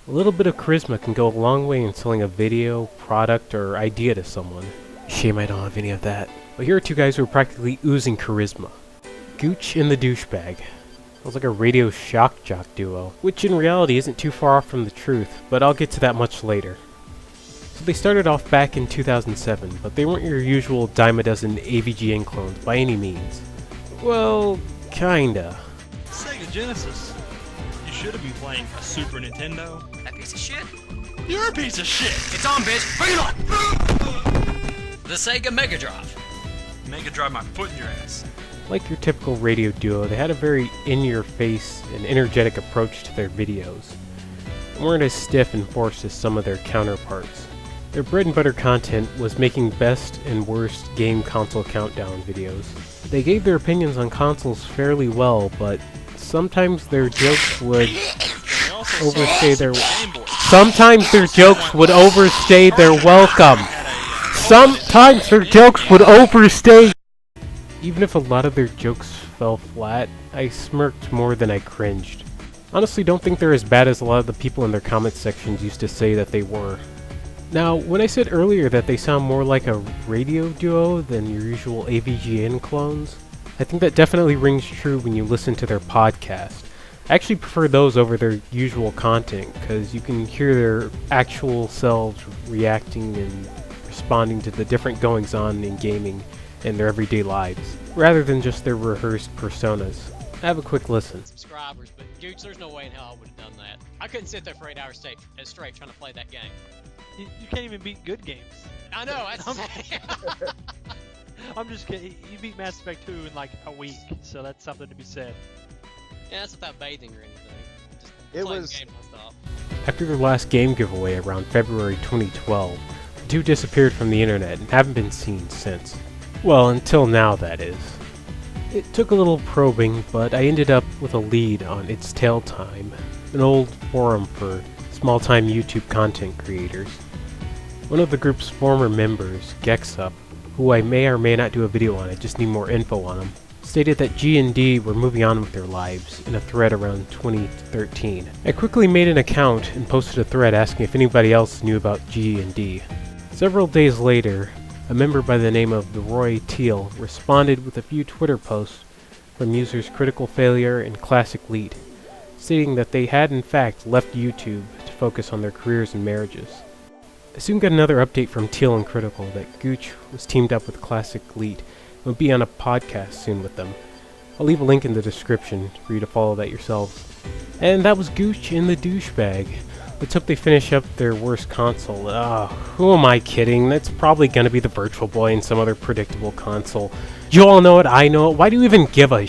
A little bit of charisma can go a long way in selling a video, product, or idea to someone. Shame I don't have any of that. But here are two guys who are practically oozing charisma. Gooch and the Dooshbag. Sounds like a radio shock jock duo, which in reality isn't too far off from the truth, but I'll get to that much later. So they started off back in 2007, but they weren't your usual dime a dozen AVGN clones by any means. Well, kinda. Sega Genesis. You shouldn't be playing a Super Nintendo. That piece of shit? You're a piece of shit! It's on, bitch! Bring it on! The Sega Mega Drive. Mega drive my foot in your ass. Like your typical radio duo, they had a very in-your-face and energetic approach to their videos. They weren't as stiff and forced as some of their counterparts. Their bread and butter content was making best and worst game console countdown videos. They gave their opinions on consoles fairly well, but sometimes their jokes would overstay their welcome. Sometimes their jokes would overstay. Even if a lot of their jokes fell flat, I smirked more than I cringed. Honestly, don't think they're as bad as a lot of the people in their comment sections used to say that they were. Now, when I said earlier that they sound more like a radio duo than your usual AVGN clones, I think that definitely rings true when you listen to their podcast. I actually prefer those over their usual content, because you can hear their actual selves reacting and responding to the different goings-on in gaming in their everyday lives, rather than just their rehearsed personas. Have a quick listen. Subscribers, but Gooch, there's no way in hell I would have done that. I couldn't sit there for 8 hours straight trying to play that game. You can't even beat good games. I know, I'm just kidding. You beat Mass Effect 2 in like a week, so that's something to be said. Yeah, that's without bathing or anything. Just It playing was- the game nonstop. After their last game giveaway around February 2012, the two disappeared from the internet and haven't been seen since. Well, until now, that is. It took a little probing, but I ended up with a lead on It's Tale Time, an old forum for small-time YouTube content creators. One of the group's former members, Gexup, who I may or may not do a video on, I just need more info on him, stated that G&D were moving on with their lives in a thread around 2013. I quickly made an account and posted a thread asking if anybody else knew about G&D. Several days later, a member by the name of the Roy Teal responded with a few Twitter posts from users Critical Failure and Classic Lead, stating that they had in fact left YouTube to focus on their careers and marriages. I soon got another update from Teal and Critical that Gooch was teamed up with Classic Lead and would be on a podcast soon with them. I'll leave a link in the description for you to follow that yourselves. And that was Gooch and the Dooshbag. Let's hope they finish up their worst console. Who am I kidding? That's probably gonna be the Virtual Boy and some other predictable console. You all know it, I know it. Why do you even give a